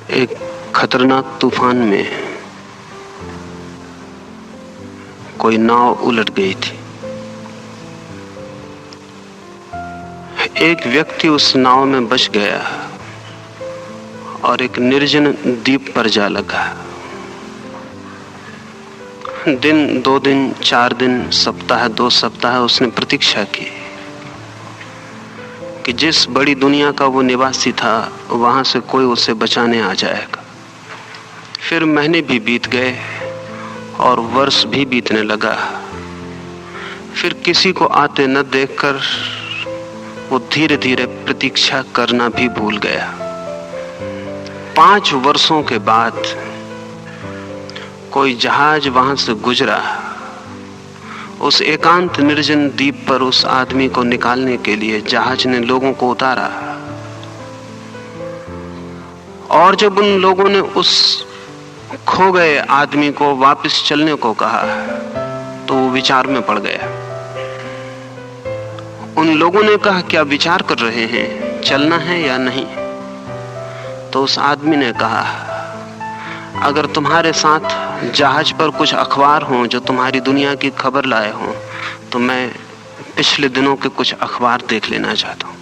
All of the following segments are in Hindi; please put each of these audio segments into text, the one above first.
एक खतरनाक तूफान में कोई नाव उलट गई थी। एक व्यक्ति उस नाव में बच गया और एक निर्जन द्वीप पर जा लगा। दिन, 2 दिन, 4 दिन, सप्ताह, 2 सप्ताह उसने प्रतीक्षा की कि जिस बड़ी दुनिया का वो निवासी था वहां से कोई उसे बचाने आ जाएगा। फिर महीने भी बीत गए और वर्ष भी बीतने लगा। फिर किसी को आते न देखकर वो धीरे धीरे प्रतीक्षा करना भी भूल गया। 5 वर्षों के बाद कोई जहाज वहां से गुजरा। उस एकांत निर्जन द्वीप पर उस आदमी को निकालने के लिए जहाज ने लोगों को उतारा, और जब उन लोगों ने उस खो गए आदमी को वापस चलने को कहा तो वो विचार में पड़ गया। उन लोगों ने कहा, क्या विचार कर रहे हैं, चलना है या नहीं? तो उस आदमी ने कहा, अगर तुम्हारे साथ जहाज पर कुछ अखबार हों जो तुम्हारी दुनिया की खबर लाए हों तो मैं पिछले दिनों के कुछ अखबार देख लेना चाहता हूं।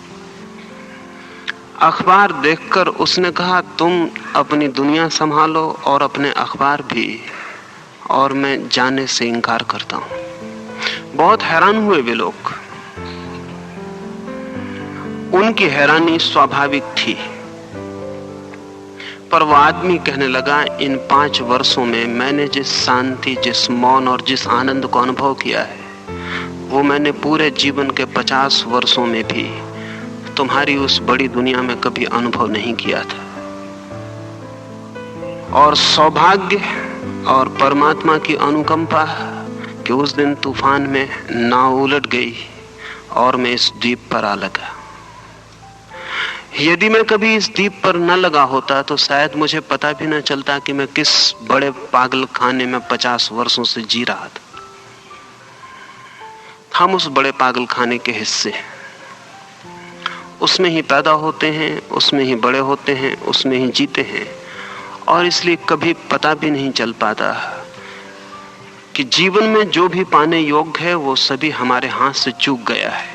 अखबार देखकर उसने कहा, तुम अपनी दुनिया संभालो और अपने अखबार भी, और मैं जाने से इनकार करता हूं। बहुत हैरान हुए वे लोग। उनकी हैरानी स्वाभाविक थी, पर वो आदमी कहने लगा, इन 5 वर्षों में मैंने जिस शांति, जिस मौन और जिस आनंद को अनुभव किया है वो मैंने पूरे जीवन के 50 वर्षों में भी तुम्हारी उस बड़ी दुनिया में कभी अनुभव नहीं किया था। और सौभाग्य और परमात्मा की अनुकंपा कि उस दिन तूफान में नाव उलट गई और मैं इस द्वीप पर आ लगा। यदि मैं कभी इस द्वीप पर न लगा होता तो शायद मुझे पता भी न चलता कि मैं किस बड़े पागल खाने में 50 वर्षों से जी रहा था। हम उस बड़े पागल खाने के हिस्से, उसमें ही पैदा होते हैं, उसमें ही बड़े होते हैं, उसमें ही जीते हैं, और इसलिए कभी पता भी नहीं चल पाता कि जीवन में जो भी पाने योग्य है वो सभी हमारे हाथ से चूक गया है।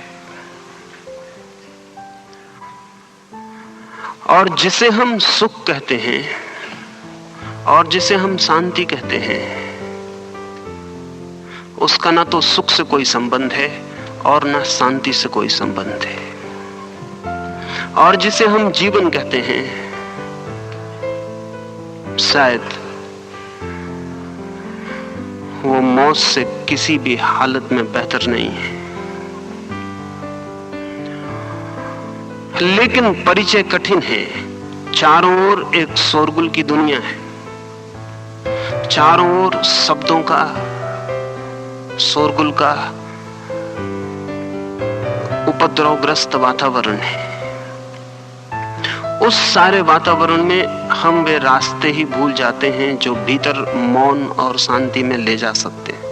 और जिसे हम सुख कहते हैं और जिसे हम शांति कहते हैं, उसका ना तो सुख से कोई संबंध है और ना शांति से कोई संबंध है। और जिसे हम जीवन कहते हैं, शायद वो मौत से किसी भी हालत में बेहतर नहीं है। लेकिन परिचय कठिन है। चारों ओर एक शोरगुल की दुनिया है, चारों ओर शब्दों का, शोरगुल का उपद्रवग्रस्त वातावरण है। उस सारे वातावरण में हम वे रास्ते ही भूल जाते हैं जो भीतर मौन और शांति में ले जा सकते हैं।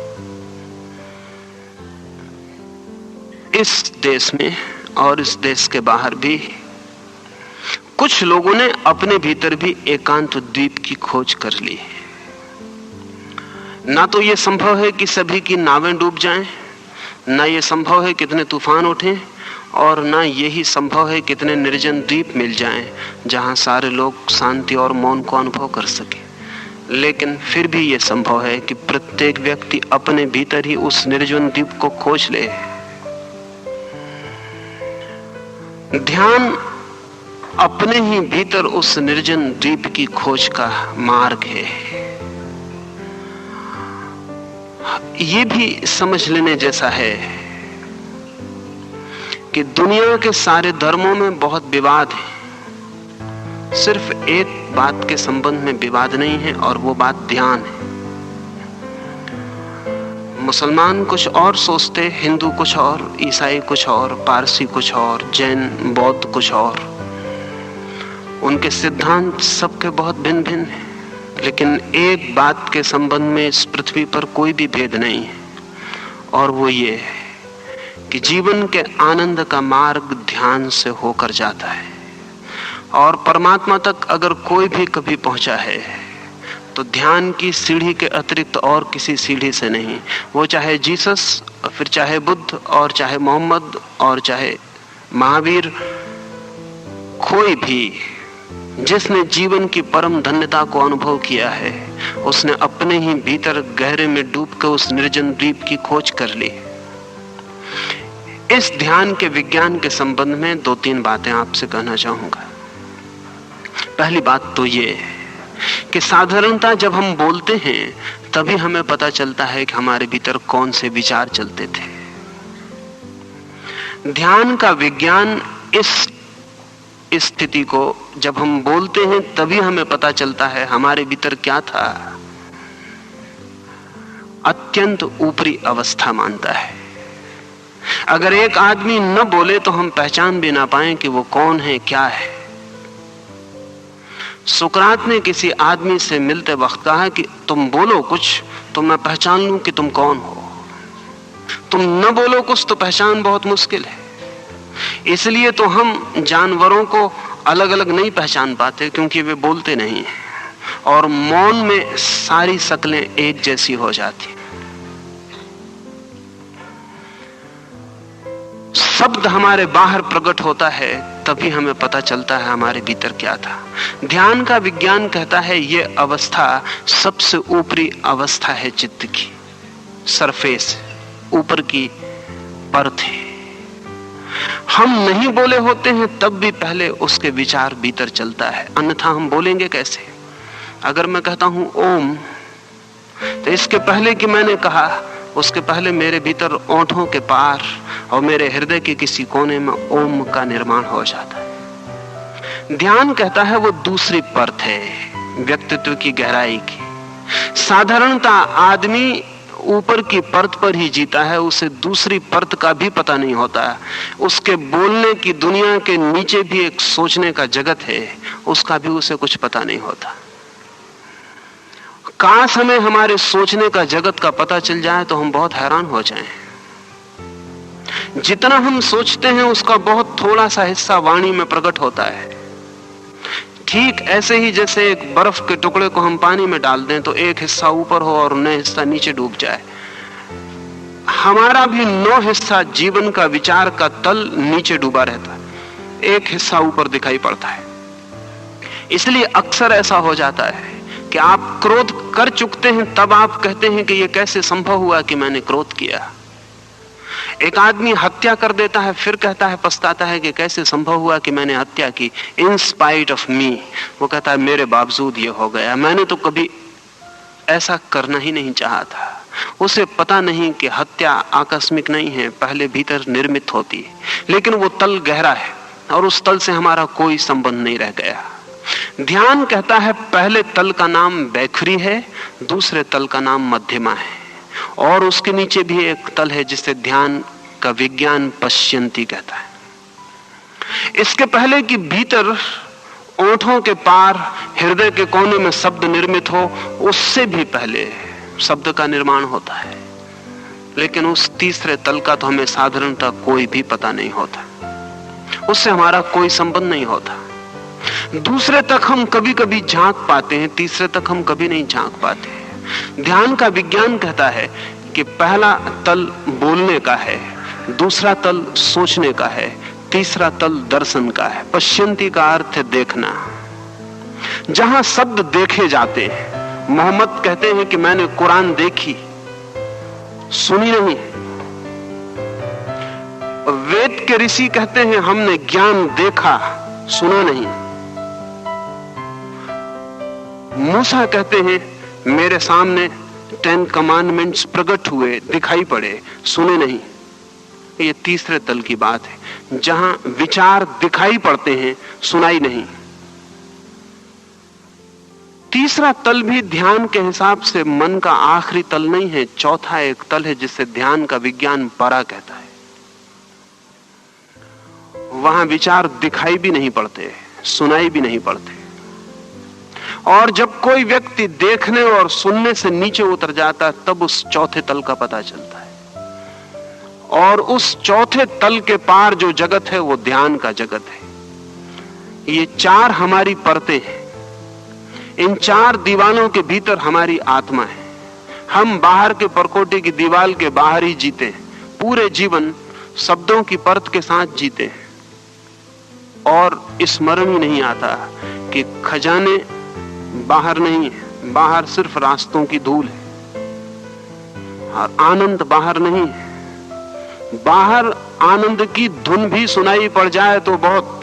इस देश में और इस देश के बाहर भी कुछ लोगों ने अपने भीतर भी एकांत द्वीप की खोज कर ली। ना तो यह संभव है कि सभी की नावें डूब जाएं, ना यह संभव है कितने तूफान उठें, और ना यही संभव है कितने निर्जन द्वीप मिल जाएं जहां सारे लोग शांति और मौन को अनुभव कर सके। लेकिन फिर भी यह संभव है कि प्रत्येक व्यक्ति अपने भीतर ही उस निर्जन द्वीप को खोज ले। ध्यान अपने ही भीतर उस निर्जन द्वीप की खोज का मार्ग है। ये भी समझ लेने जैसा है कि दुनिया के सारे धर्मों में बहुत विवाद है, सिर्फ एक बात के संबंध में विवाद नहीं है, और वो बात ध्यान है। मुसलमान कुछ और सोचते, हिंदू कुछ और, ईसाई कुछ और, पारसी कुछ और, जैन बौद्ध कुछ और। उनके सिद्धांत सबके बहुत भिन्न भिन्न हैं, लेकिन एक बात के संबंध में इस पृथ्वी पर कोई भी भेद नहीं है, और वो ये है कि जीवन के आनंद का मार्ग ध्यान से होकर जाता है। और परमात्मा तक अगर कोई भी कभी पहुंचा है तो ध्यान की सीढ़ी के अतिरिक्त और किसी सीढ़ी से नहीं। वो चाहे जीसस, फिर चाहे बुद्ध, और चाहे मोहम्मद, और चाहे महावीर, कोई भी जिसने जीवन की परम धन्यता को अनुभव किया है, उसने अपने ही भीतर गहरे में डूबकर उस निर्जन द्वीप की खोज कर ली। इस ध्यान के विज्ञान के संबंध में 2-3 बातें आपसे कहना चाहूंगा। पहली बात तो ये है कि साधारणतः जब हम बोलते हैं तभी हमें पता चलता है कि हमारे भीतर कौन से विचार चलते थे। ध्यान का विज्ञान इस स्थिति को, जब हम बोलते हैं तभी हमें पता चलता है हमारे भीतर क्या था, अत्यंत ऊपरी अवस्था मानता है। अगर एक आदमी न बोले तो हम पहचान भी ना पाएं कि वो कौन है, क्या है। सुकरात ने किसी आदमी से मिलते वक्त कहा कि तुम बोलो कुछ तो मैं पहचान लूं कि तुम कौन हो। तुम न बोलो कुछ तो पहचान बहुत मुश्किल है। इसलिए तो हम जानवरों को अलग अलग नहीं पहचान पाते, क्योंकि वे बोलते नहीं हैं और मौन में सारी शक्लें एक जैसी हो जाती। शब्द हमारे बाहर प्रकट होता है तभी हमें पता चलता है हमारे भीतर क्या था। ध्यान का विज्ञान कहता है यह अवस्था सबसे ऊपरी अवस्था है चित्त की, सरफेस, ऊपर की परत है। हम नहीं बोले होते हैं तब भी पहले उसके विचार भीतर चलता है, अन्यथा हम बोलेंगे कैसे। अगर मैं कहता हूं ओम, तो इसके पहले कि मैंने कहा, उसके पहले मेरे भीतर ओंठों के पार और मेरे हृदय के किसी कोने में ओम का निर्माण हो जाता है। ध्यान कहता है वो दूसरी परत है व्यक्तित्व की गहराई की। साधारणतः आदमी ऊपर की परत पर ही जीता है, उसे दूसरी परत का भी पता नहीं होता। उसके बोलने की दुनिया के नीचे भी एक सोचने का जगत है, उसका भी उसे कुछ पता नहीं होता। काश हमें हमारे सोचने का जगत का पता चल जाए तो हम बहुत हैरान हो जाएं। जितना हम सोचते हैं उसका बहुत थोड़ा सा हिस्सा वाणी में प्रकट होता है। ठीक ऐसे ही जैसे एक बर्फ के टुकड़े को हम पानी में डाल दें तो एक हिस्सा ऊपर हो और 9 हिस्सा नीचे डूब जाए। हमारा भी 9 हिस्सा जीवन का, विचार का तल नीचे डूबा रहता है, एक हिस्सा ऊपर दिखाई पड़ता है। इसलिए अक्सर ऐसा हो जाता है कि आप क्रोध कर चुकते हैं तब आप कहते हैं कि यह कैसे संभव हुआ कि मैंने क्रोध किया। एक आदमी हत्या कर देता है, फिर कहता है, पछताता है कि कैसे संभव हुआ कि मैंने हत्या की। इन स्पाइट ऑफ मी, वो कहता है मेरे बावजूद ये हो गया, मैंने तो कभी ऐसा करना ही नहीं चाहा था। उसे पता नहीं कि हत्या आकस्मिक नहीं है, पहले भीतर निर्मित होती है, लेकिन वो तल गहरा है और उस तल से हमारा कोई संबंध नहीं रह गया। ध्यान कहता है पहले तल का नाम बैखुरी है, दूसरे तल का नाम मध्यमा है, और उसके नीचे भी एक तल है जिसे ध्यान का विज्ञान पश्यंती कहता है। इसके पहले कि भीतर ओंठों के पार हृदय के कोने में शब्द निर्मित हो, उससे भी पहले शब्द का निर्माण होता है। लेकिन उस तीसरे तल का तो हमें साधारणतः कोई भी पता नहीं होता, उससे हमारा कोई संबंध नहीं होता। दूसरे तक हम कभी कभी झांक पाते हैं, तीसरे तक हम कभी नहीं झांक पाते। ध्यान का विज्ञान कहता है कि पहला तल बोलने का है, दूसरा तल सोचने का है, तीसरा तल दर्शन का है। पश्यंती का अर्थ है देखना। जहां शब्द देखे जाते हैं, मोहम्मद कहते हैं कि मैंने कुरान देखी, सुनी नहीं। वेद के ऋषि कहते हैं हमने ज्ञान देखा, सुना नहीं। मूसा कहते हैं मेरे सामने 10 कमांडमेंट्स प्रकट हुए, दिखाई पड़े, सुने नहीं। ये तीसरे तल की बात है, जहां विचार दिखाई पड़ते हैं, सुनाई नहीं। तीसरा तल भी ध्यान के हिसाब से मन का आखिरी तल नहीं है, चौथा एक तल है जिसे ध्यान का विज्ञान परा कहता है। वहां विचार दिखाई भी नहीं पड़ते, सुनाई भी नहीं पड़ते। और जब कोई व्यक्ति देखने और सुनने से नीचे उतर जाता है तब उस चौथे तल का पता चलता है। और उस चौथे तल के पार जो जगत है वो ध्यान का जगत है। ये चार हमारी परतें हैं। इन चार दीवालों के भीतर हमारी आत्मा है। हम बाहर के परकोटे की दीवार के बाहर ही जीते हैं, पूरे जीवन शब्दों की परत के साथ जीते हैं और स्मरण ही नहीं आता कि खजाने बाहर नहीं है, बाहर सिर्फ रास्तों की धूल है, और आनंद बाहर नहीं है। बाहर आनंद की धुन भी सुनाई पड़ जाए तो बहुत।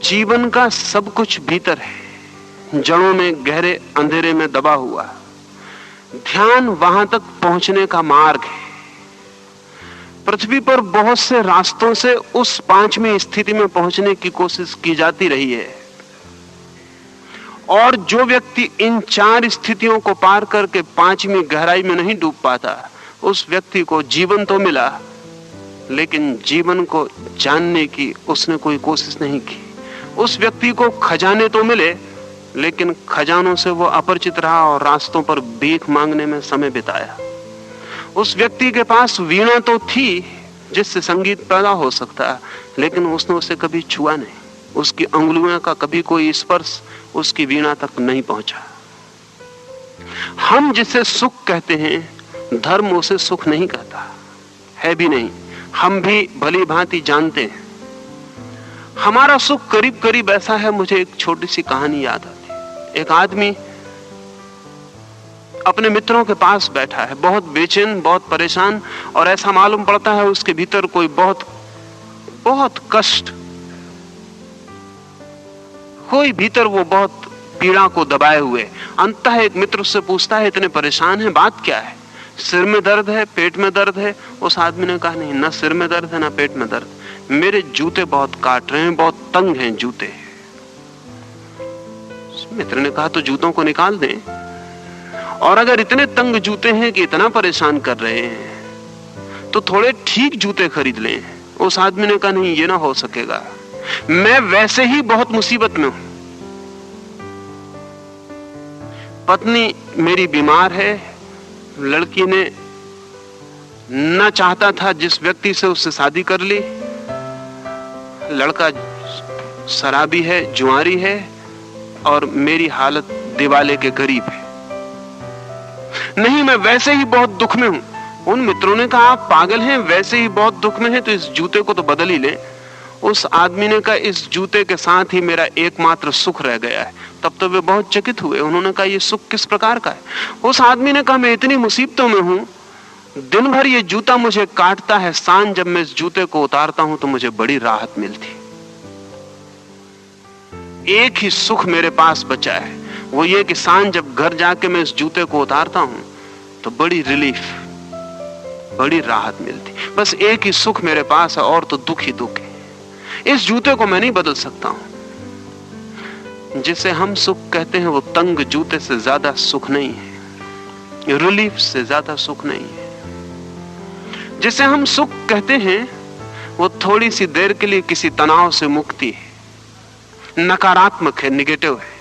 जीवन का सब कुछ भीतर है, जड़ों में गहरे अंधेरे में दबा हुआ। ध्यान वहां तक पहुंचने का मार्ग है। पृथ्वी पर बहुत से रास्तों से उस पांचवी स्थिति में पहुंचने की कोशिश की जाती रही है, और जो व्यक्ति इन चार स्थितियों को पार करके पांचवी गहराई में नहीं डूब पाता, उस व्यक्ति को जीवन तो मिला, लेकिन जीवन को जानने की उसने कोई कोशिश नहीं की। उस व्यक्ति को खजाने तो मिले, लेकिन खजानों से वो अपरिचित रहा और रास्तों पर भीख मांगने में समय बिताया। उस व्यक्ति के पास वीणा तो थी जिससे संगीत पैदा हो सकता, लेकिन उसने उसे कभी छुआ नहीं। उसकी अंगुलियों का कभी कोई स्पर्श उसकी वीणा तक नहीं पहुंचा। हम जिसे सुख कहते हैं, धर्म उसे सुख नहीं कहता, है भी नहीं। हम भी भली भांति जानते हैं हमारा सुख करीब करीब ऐसा है। मुझे एक छोटी सी कहानी याद आती है। एक आदमी अपने मित्रों के पास बैठा है, बहुत बेचैन, बहुत परेशान, और ऐसा मालूम पड़ता है उसके भीतर कोई बहुत बहुत कष्ट, कोई भीतर वो बहुत पीड़ा को दबाए हुए। अंततः एक मित्र उससे पूछता है, इतने परेशान है, बात क्या है? सिर में दर्द है, पेट में दर्द है? उस आदमी ने कहा, नहीं, ना सिर में दर्द है ना पेट में दर्द, मेरे जूते बहुत काट रहे हैं, बहुत तंग हैं जूते। मित्र ने कहा, तो जूतों को निकाल दें, और अगर इतने तंग जूते हैं कि इतना परेशान कर रहे हैं तो थोड़े ठीक जूते खरीद लें। उस आदमी ने कहा, नहीं, ये ना हो सकेगा, मैं वैसे ही बहुत मुसीबत में हूं। पत्नी मेरी बीमार है, लड़की ने न चाहता था जिस व्यक्ति से उससे शादी कर ली, लड़का शराबी है, जुआरी है, और मेरी हालत दिवाले के करीब है। नहीं, मैं वैसे ही बहुत दुख में हूं। उन मित्रों ने कहा, आप पागल हैं, वैसे ही बहुत दुख में हैं तो इस जूते को तो बदल ही लें। उस आदमी ने कहा, इस जूते के साथ ही मेरा एकमात्र सुख रह गया है। तब तो वे बहुत चकित हुए। उन्होंने कहा, ये सुख किस प्रकार का है? उस आदमी ने कहा, मैं इतनी मुसीबतों में हूं, दिन भर ये जूता मुझे काटता है, सांझ जब मैं इस जूते को उतारता हूं तो मुझे बड़ी राहत मिलती। एक ही सुख मेरे पास बचा है, वो ये कि सांझ जब घर जाके मैं इस जूते को उतारता हूं तो बड़ी रिलीफ, बड़ी राहत मिलती। बस एक ही सुख मेरे पास है, और तो दुख ही दुख है। इस जूते को मैं नहीं बदल सकता हूं। जिसे हम सुख कहते हैं वो तंग जूते से ज्यादा सुख नहीं है, रिलीफ से ज्यादा सुख नहीं है। जिसे हम सुख कहते हैं वो थोड़ी सी देर के लिए किसी तनाव से मुक्ति है, नकारात्मक है, निगेटिव है।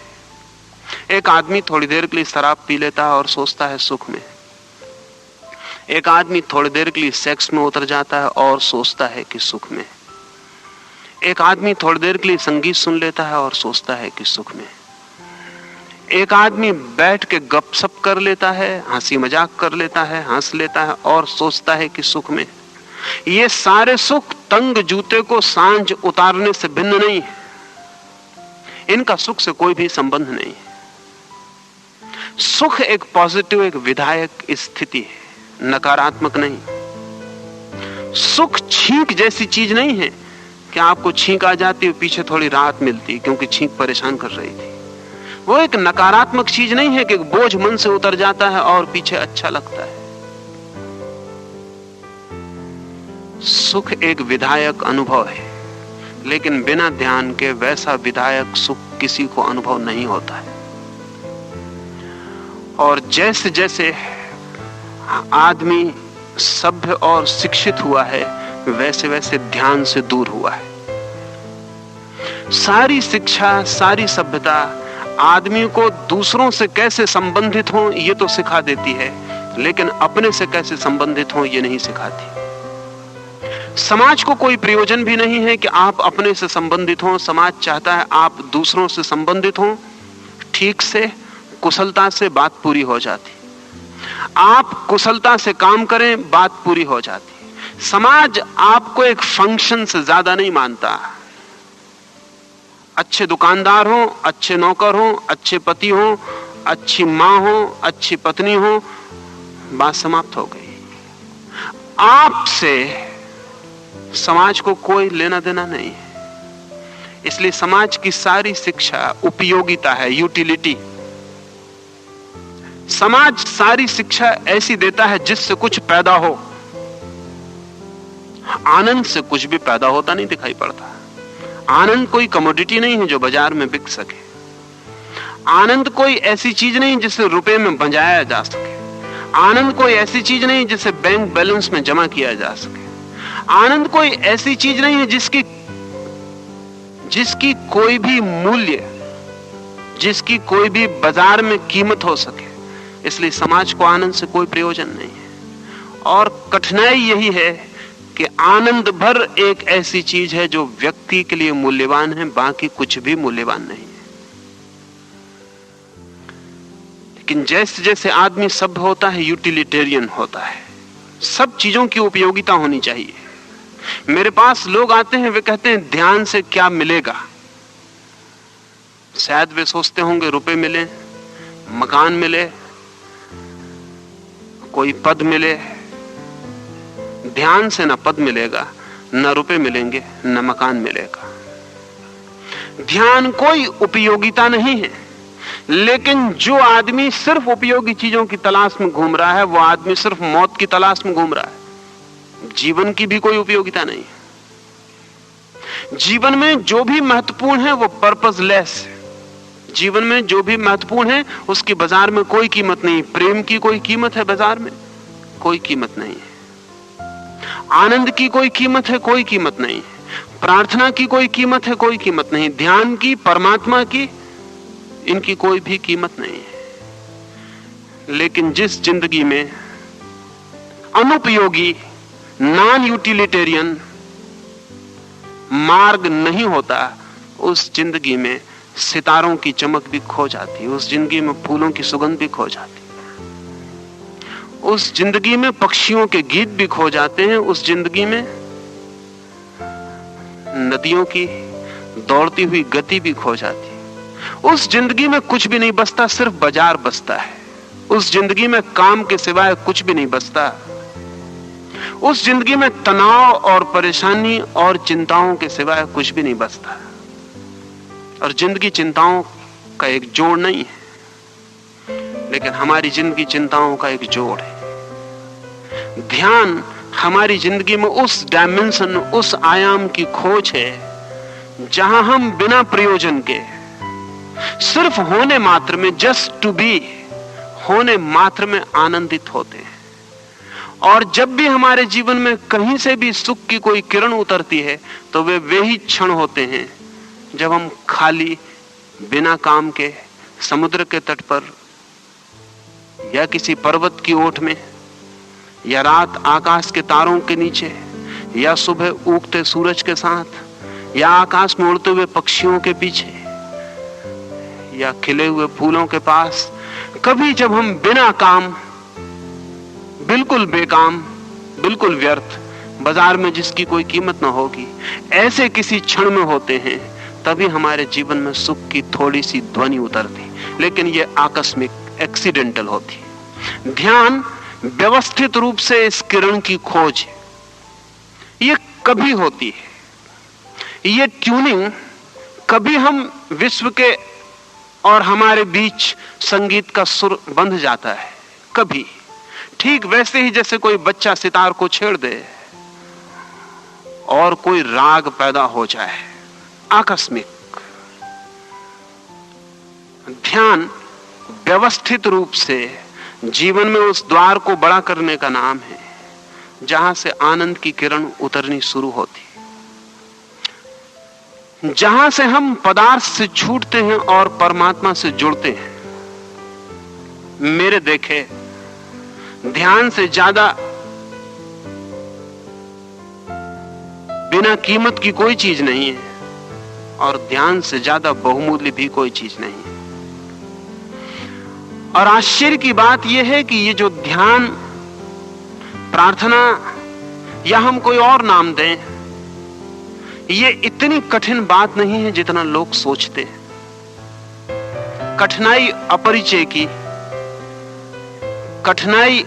एक आदमी थोड़ी देर के लिए शराब पी लेता है और सोचता है सुख में। एक आदमी थोड़ी देर के लिए सेक्स में उतर जाता है और सोचता है कि सुख में। एक आदमी थोड़ी देर के लिए संगीत सुन लेता है और सोचता है कि सुख में। एक आदमी बैठ के गपशप कर लेता है, हंसी मजाक कर लेता है, हंस लेता है और सोचता है कि सुख में। ये सारे सुख तंग जूते को सांझ उतारने से भिन्न नहीं है। इनका सुख से कोई भी संबंध नहीं है। सुख एक पॉजिटिव, एक विधायक स्थिति है, नकारात्मक नहीं। सुख छींक जैसी चीज नहीं है कि आपको छींक आ जाती है, पीछे थोड़ी राहत मिलती क्योंकि छींक परेशान कर रही थी। वो एक नकारात्मक चीज नहीं है कि बोझ मन से उतर जाता है और पीछे अच्छा लगता है। सुख एक विधायक अनुभव है, लेकिन बिना ध्यान के वैसा विधायक सुख किसी को अनुभव नहीं होता है। और जैसे जैसे आदमी सभ्य और शिक्षित हुआ है, वैसे वैसे ध्यान से दूर हुआ है। सारी शिक्षा, सारी सभ्यता आदमी को दूसरों से कैसे संबंधित हो ये तो सिखा देती है, लेकिन अपने से कैसे संबंधित हो ये नहीं सिखाती। समाज को कोई प्रयोजन भी नहीं है कि आप अपने से संबंधित हों। समाज चाहता है आप दूसरों से संबंधित हों। ठीक से, कुशलता से बात पूरी हो जाती। आप कुशलता से काम करें, बात पूरी हो जाती। समाज आपको एक फंक्शन से ज्यादा नहीं मानता। अच्छे दुकानदार हो, अच्छे नौकर हो, अच्छे पति हो, अच्छी मां हो, अच्छी पत्नी हो, बात समाप्त हो गई। आपसे समाज को कोई लेना देना नहीं है। इसलिए समाज की सारी शिक्षा उपयोगिता है, यूटिलिटी। समाज सारी शिक्षा ऐसी देता है जिससे कुछ पैदा हो। आनंद से कुछ भी पैदा होता नहीं दिखाई पड़ता। आनंद कोई कमोडिटी नहीं है जो बाजार में बिक सके। आनंद कोई ऐसी चीज नहीं जिसे रुपए में बंजाया जा सके। आनंद कोई ऐसी चीज नहीं जिसे बैंक बैलेंस में जमा किया जा सके। आनंद कोई ऐसी चीज नहीं है जिसकी कोई भी मूल्य, जिसकी कोई भी बाजार में कीमत हो सके। इसलिए समाज को आनंद से कोई प्रयोजन नहीं है। और कठिनाई यही है कि आनंद भर एक ऐसी चीज है जो व्यक्ति के लिए मूल्यवान है, बाकी कुछ भी मूल्यवान नहीं है। लेकिन जैसे जैसे आदमी सभ्य होता है, यूटिलिटेरियन होता है। सब चीजों की उपयोगिता होनी चाहिए। मेरे पास लोग आते हैं, वे कहते हैं ध्यान से क्या मिलेगा। शायद वे सोचते होंगे रुपए मिले, मकान मिले, कोई पद मिले। ध्यान से ना पद मिलेगा, ना रुपए मिलेंगे, ना मकान मिलेगा। ध्यान कोई उपयोगिता नहीं है। लेकिन जो आदमी सिर्फ उपयोगी चीजों की तलाश में घूम रहा है, वो आदमी सिर्फ मौत की तलाश में घूम रहा है। जीवन की भी कोई उपयोगिता नहीं है। जीवन में जो भी महत्वपूर्ण है वो पर्पसलेस है। जीवन में जो भी महत्वपूर्ण है उसकी बाजार में कोई कीमत नहीं। प्रेम की कोई कीमत है बाजार में? कोई कीमत नहीं है। आनंद की कोई कीमत है? कोई कीमत नहीं है। प्रार्थना की कोई कीमत है? कोई कीमत नहीं। ध्यान की, परमात्मा की, इनकी कोई भी कीमत नहीं है। लेकिन जिस जिंदगी में अनुपयोगी, नॉन यूटिलिटेरियन मार्ग नहीं होता, उस जिंदगी में सितारों की चमक भी खो जाती है। उस जिंदगी में फूलों की सुगंध भी खो जाती है। उस जिंदगी में पक्षियों के गीत भी खो जाते हैं। उस जिंदगी में नदियों की दौड़ती हुई गति भी खो जाती है। उस जिंदगी में कुछ भी नहीं बचता, सिर्फ बाजार बचता है। उस जिंदगी में काम के सिवाय कुछ भी नहीं बचता। उस जिंदगी में तनाव और परेशानी और चिंताओं के सिवाय कुछ भी नहीं बचता। और जिंदगी चिंताओं का एक जोड़ नहीं है, लेकिन हमारी जिंदगी चिंताओं का एक जोड़ है। ध्यान हमारी जिंदगी में उस डायमेंशन, उस आयाम की खोज है जहां हम बिना प्रयोजन के, सिर्फ होने मात्र में, जस्ट टू बी, होने मात्र में आनंदित होते हैं। और जब भी हमारे जीवन में कहीं से भी सुख की कोई किरण उतरती है तो वे ही क्षण होते हैं जब हम खाली, बिना काम के, समुद्र के तट पर या किसी पर्वत की ओट में, या रात आकाश के तारों के नीचे, या सुबह उगते सूरज के साथ, या आकाश में उड़ते हुए पक्षियों के पीछे, या खिले हुए फूलों के पास, कभी जब हम बिना काम, बिल्कुल बेकाम, बिल्कुल व्यर्थ, बाजार में जिसकी कोई कीमत ना होगी, ऐसे किसी क्षण में होते हैं, तभी हमारे जीवन में सुख की थोड़ी सी ध्वनि उतरती। लेकिन ये आकस्मिक, एक्सीडेंटल होती। ध्यान व्यवस्थित रूप से इस किरण की खोज है। ये कभी होती है। ये ट्यूनिंग कभी हम विश्व के और हमारे बीच संगीत का सुर बंध जाता है, कभी। ठीक वैसे ही जैसे कोई बच्चा सितार को छेड़ दे और कोई राग पैदा हो जाए, आकस्मिक। ध्यान व्यवस्थित रूप से जीवन में उस द्वार को बड़ा करने का नाम है जहां से आनंद की किरण उतरनी शुरू होती, जहां से हम पदार्थ से छूटते हैं और परमात्मा से जुड़ते हैं। मेरे देखे ध्यान से ज्यादा बिना कीमत की कोई चीज नहीं है और ध्यान से ज्यादा बहुमूल्य भी कोई चीज नहीं है। और आश्चर्य की बात यह है कि ये जो ध्यान, प्रार्थना या हम कोई और नाम दें, ये इतनी कठिन बात नहीं है जितना लोग सोचते हैं। कठिनाई अपरिचय की, कठिनाई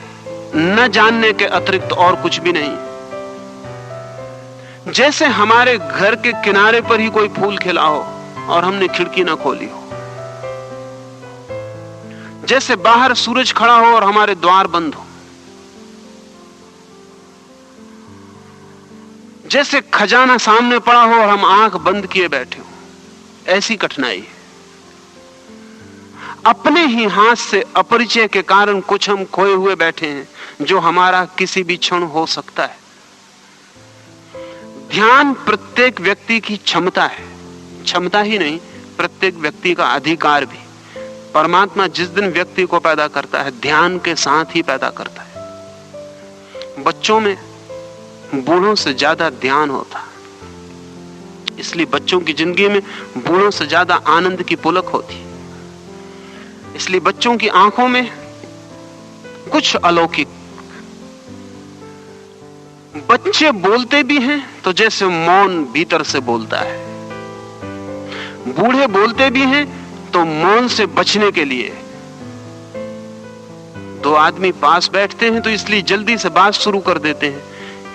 न जानने के अतिरिक्त और कुछ भी नहीं। जैसे हमारे घर के किनारे पर ही कोई फूल खिला हो और हमने खिड़की ना खोली हो, जैसे बाहर सूरज खड़ा हो और हमारे द्वार बंद हो, जैसे खजाना सामने पड़ा हो और हम आंख बंद किए बैठे हो, ऐसी कठिनाई है। अपने ही हाथ से अपरिचय के कारण कुछ हम खोए हुए बैठे हैं जो हमारा किसी भी क्षण हो सकता है। ध्यान प्रत्येक व्यक्ति की क्षमता है, क्षमता ही नहीं, प्रत्येक व्यक्ति का अधिकार भी। परमात्मा जिस दिन व्यक्ति को पैदा करता है, ध्यान के साथ ही पैदा करता है। बच्चों में बूढ़ों से ज्यादा ध्यान होता है, इसलिए बच्चों की जिंदगी में बूढ़ों से ज्यादा आनंद की पुलक होती। इसलिए बच्चों की आंखों में कुछ अलौकिक। बच्चे बोलते भी हैं तो जैसे मौन भीतर से बोलता है, बूढ़े बोलते भी हैं तो मौन से बचने के लिए। दो आदमी पास बैठते हैं तो इसलिए जल्दी से बात शुरू कर देते हैं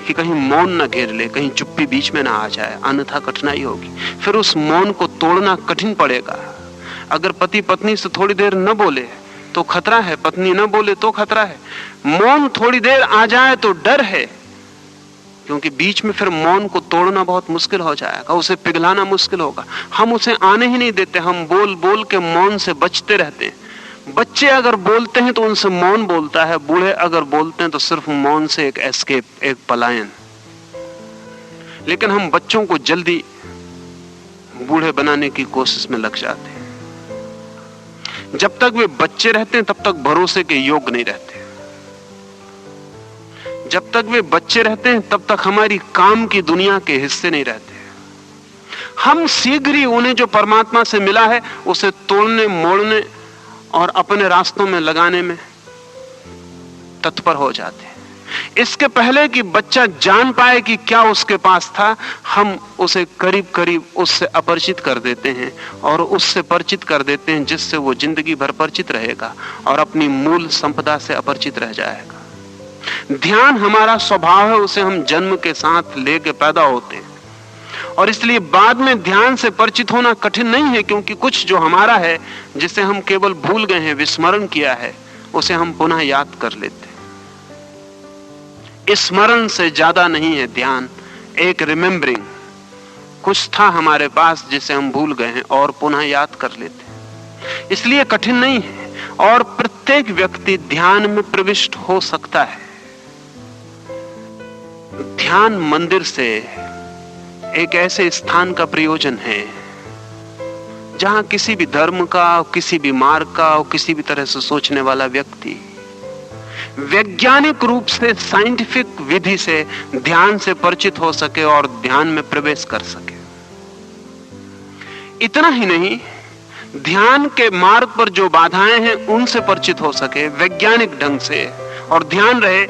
कि कहीं मौन ना घेर ले, कहीं चुप्पी बीच में ना आ जाए, अन्यथा कठिनाई होगी। फिर उस मौन को तोड़ना कठिन पड़ेगा। अगर पति पत्नी से थोड़ी देर न बोले तो खतरा है, पत्नी न बोले तो खतरा है। मौन थोड़ी देर आ जाए तो डर है, क्योंकि बीच में फिर मौन को तोड़ना बहुत मुश्किल हो जाएगा, उसे पिघलाना मुश्किल होगा। हम उसे आने ही नहीं देते, हम बोल बोल के मौन से बचते रहते हैं। बच्चे अगर बोलते हैं तो उनसे मौन बोलता है, बूढ़े अगर बोलते हैं तो सिर्फ मौन से एक एस्केप, एक पलायन। लेकिन हम बच्चों को जल्दी बूढ़े बनाने की कोशिश में लग जाते हैं। जब तक वे बच्चे रहते हैं तब तक भरोसे के योग्य नहीं रहते। जब तक वे बच्चे रहते हैं तब तक हमारी काम की दुनिया के हिस्से नहीं रहते। हम शीघ्र ही उन्हें जो परमात्मा से मिला है उसे तोड़ने, मोड़ने और अपने रास्तों में लगाने में तत्पर हो जाते हैं। इसके पहले कि बच्चा जान पाए कि क्या उसके पास था, हम उसे करीब करीब उससे अपरिचित कर देते हैं और उससे परिचित कर देते हैं जिससे वो जिंदगी भर परिचित रहेगा और अपनी मूल संपदा से अपरिचित रह जाएगा। ध्यान हमारा स्वभाव है, उसे हम जन्म के साथ लेके पैदा होते हैं और इसलिए बाद में ध्यान से परिचित होना कठिन नहीं है, क्योंकि कुछ जो हमारा है, जिसे हम केवल भूल गए हैं, विस्मरण किया है, उसे हम पुनः याद कर लेते हैं। स्मरण से ज्यादा नहीं है ध्यान, एक रिमेम्बरिंग। कुछ था हमारे पास जिसे हम भूल गए हैं और पुनः याद कर लेते हैं, इसलिए कठिन नहीं है और प्रत्येक व्यक्ति ध्यान में प्रविष्ट हो सकता है। ध्यान मंदिर से एक ऐसे स्थान का प्रयोजन है जहां किसी भी धर्म का, किसी भी मार्ग का, किसी भी तरह से सोचने वाला व्यक्ति वैज्ञानिक रूप से, साइंटिफिक विधि से ध्यान से परिचित हो सके और ध्यान में प्रवेश कर सके। इतना ही नहीं, ध्यान के मार्ग पर जो बाधाएं हैं उनसे परिचित हो सके वैज्ञानिक ढंग से। और ध्यान रहे,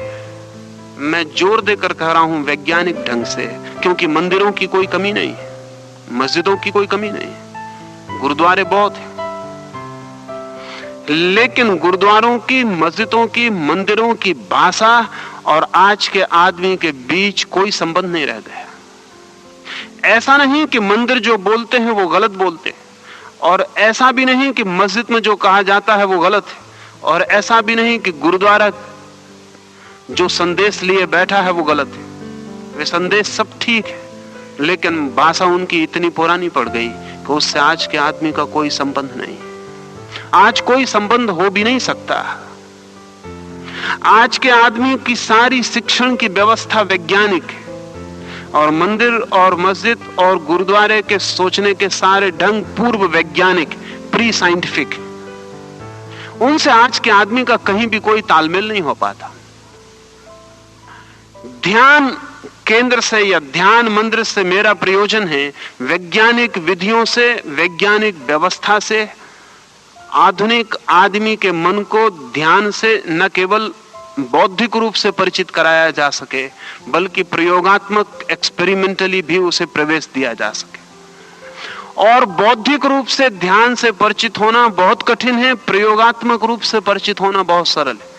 मैं जोर देकर कह रहा हूं वैज्ञानिक ढंग से, क्योंकि मंदिरों की कोई कमी नहीं है, मस्जिदों की कोई कमी नहीं है, गुरुद्वारे बहुत हैं, लेकिन गुरुद्वारों की, मस्जिदों की, मंदिरों की भाषा और आज के आदमी के बीच कोई संबंध नहीं रह गया। ऐसा नहीं कि मंदिर जो बोलते हैं वो गलत बोलते हैं, और ऐसा भी नहीं कि मस्जिद में जो कहा जाता है वो गलत है, और ऐसा भी नहीं कि गुरुद्वारा जो संदेश लिए बैठा है वो गलत है। वे संदेश सब ठीक है, लेकिन भाषा उनकी इतनी पुरानी पड़ गई कि उससे आज के आदमी का कोई संबंध नहीं। आज कोई संबंध हो भी नहीं सकता। आज के आदमी की सारी शिक्षण की व्यवस्था वैज्ञानिक है, और मंदिर और मस्जिद और गुरुद्वारे के सोचने के सारे ढंग पूर्व वैज्ञानिक, प्री साइंटिफिक। उनसे आज के आदमी का कहीं भी कोई तालमेल नहीं हो पाता। ध्यान केंद्र से या ध्यान मंदिर से मेरा प्रयोजन है वैज्ञानिक विधियों से, वैज्ञानिक व्यवस्था से आधुनिक आदमी के मन को ध्यान से न केवल बौद्धिक रूप से परिचित कराया जा सके, बल्कि प्रयोगात्मक एक्सपेरिमेंटली भी उसे प्रवेश दिया जा सके। और बौद्धिक रूप से ध्यान से परिचित होना बहुत कठिन है, प्रयोगात्मक रूप से परिचित होना बहुत सरल है।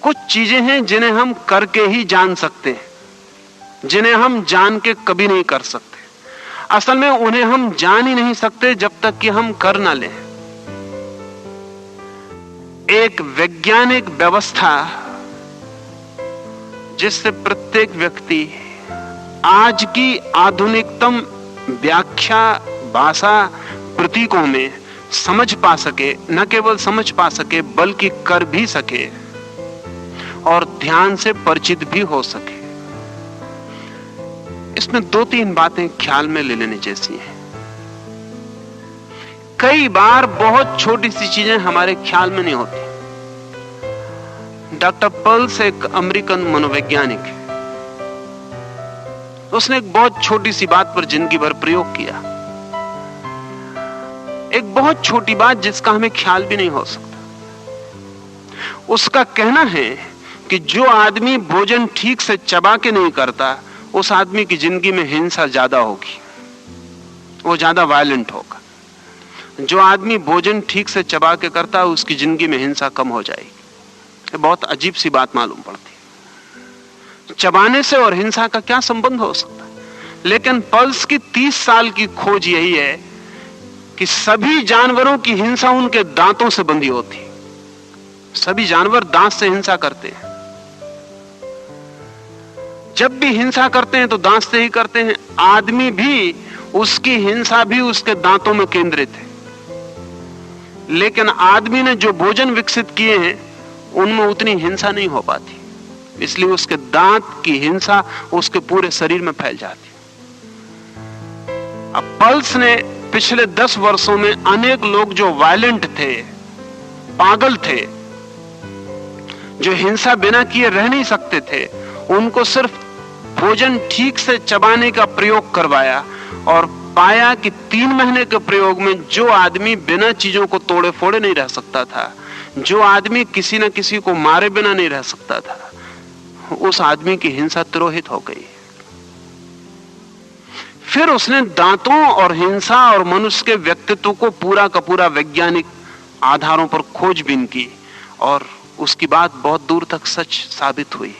कुछ चीजें हैं जिन्हें हम करके ही जान सकते हैं, जिन्हें हम जान के कभी नहीं कर सकते। असल में उन्हें हम जान ही नहीं सकते जब तक कि हम कर ना लें। एक वैज्ञानिक व्यवस्था जिससे प्रत्येक व्यक्ति आज की आधुनिकतम व्याख्या, भाषा, प्रतीकों में समझ पा सके, न केवल समझ पा सके बल्कि कर भी सके और ध्यान से परिचित भी हो सके। इसमें 2-3 बातें ख्याल में ले लेने जैसी हैं। कई बार बहुत छोटी सी चीजें हमारे ख्याल में नहीं होती। डॉक्टर पर्ल्स एक अमेरिकन मनोवैज्ञानिक है। उसने एक बहुत छोटी सी बात पर जिंदगी भर प्रयोग किया, एक बहुत छोटी बात जिसका हमें ख्याल भी नहीं हो सकता। उसका कहना है कि जो आदमी भोजन ठीक से चबा के नहीं करता, उस आदमी की जिंदगी में हिंसा ज्यादा होगी, वो ज्यादा वायलेंट होगा। जो आदमी भोजन ठीक से चबा के करता है, उसकी जिंदगी में हिंसा कम हो जाएगी। ये बहुत अजीब सी बात मालूम पड़ती है। चबाने से और हिंसा का क्या संबंध हो सकता है? लेकिन पर्ल्स की 30 साल की खोज यही है कि सभी जानवरों की हिंसा उनके दांतों से बंधी होती है। सभी जानवर दांत से हिंसा करते हैं। जब भी हिंसा करते हैं तो दांत से ही करते हैं। आदमी भी, उसकी हिंसा भी उसके दांतों में केंद्रित है। लेकिन आदमी ने जो भोजन विकसित किए हैं उनमें उतनी हिंसा नहीं हो पाती, इसलिए उसके दांत की हिंसा उसके पूरे शरीर में फैल जाती। अब पर्ल्स ने पिछले 10 वर्षों में अनेक लोग जो वायलेंट थे, पागल थे, जो हिंसा बिना किए रह नहीं सकते थे, उनको सिर्फ भोजन ठीक से चबाने का प्रयोग करवाया और पाया कि 3 महीने के प्रयोग में जो आदमी बिना चीजों को तोड़े फोड़े नहीं रह सकता था, जो आदमी किसी न किसी को मारे बिना नहीं रह सकता था, उस आदमी की हिंसा तिरोहित हो गई। फिर उसने दांतों और हिंसा और मनुष्य के व्यक्तित्व को पूरा का पूरा वैज्ञानिक आधारों पर खोजबीन की और उसकी बात बहुत दूर तक सच साबित हुई।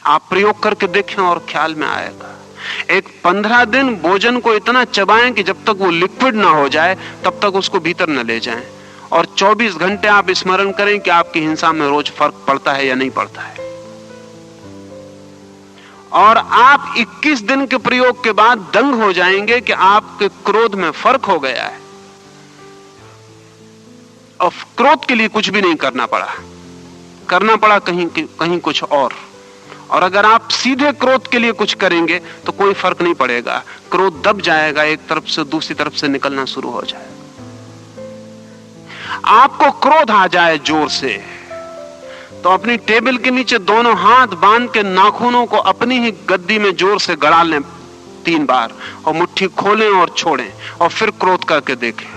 आप प्रयोग करके देखें और ख्याल में आएगा। एक 15 दिन भोजन को इतना चबाएं कि जब तक वो लिक्विड ना हो जाए तब तक उसको भीतर न ले जाएं, और 24 घंटे आप स्मरण करें कि आपकी हिंसा में रोज फर्क पड़ता है या नहीं पड़ता है। और आप 21 दिन के प्रयोग के बाद दंग हो जाएंगे कि आपके क्रोध में फर्क हो गया है और क्रोध के लिए कुछ भी नहीं करना पड़ा कहीं कुछ और अगर आप सीधे क्रोध के लिए कुछ करेंगे तो कोई फर्क नहीं पड़ेगा, क्रोध दब जाएगा, एक तरफ से दूसरी तरफ से निकलना शुरू हो जाएगा। आपको क्रोध आ जाए जोर से तो अपनी टेबल के नीचे दोनों हाथ बांध के नाखूनों को अपनी ही गद्दी में जोर से गड़ा लें 3 बार और मुट्ठी खोलें और छोड़ें और फिर क्रोध करके देखें,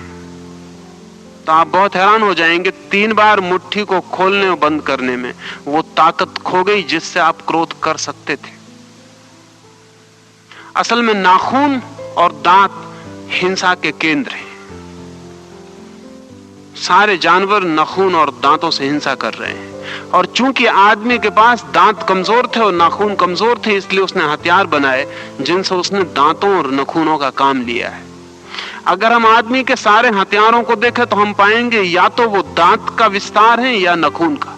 तो आप बहुत हैरान हो जाएंगे। 3 बार मुट्ठी को खोलने और बंद करने में वो ताकत खो गई जिससे आप क्रोध कर सकते थे। असल में नाखून और दांत हिंसा के केंद्र हैं। सारे जानवर नाखून और दांतों से हिंसा कर रहे हैं, और चूंकि आदमी के पास दांत कमजोर थे और नाखून कमजोर थे, इसलिए उसने हथियार बनाए जिनसे उसने दांतों और नाखूनों का काम लिया है। अगर हम आदमी के सारे हथियारों को देखें तो हम पाएंगे या तो वो दांत का विस्तार है या नाखून का।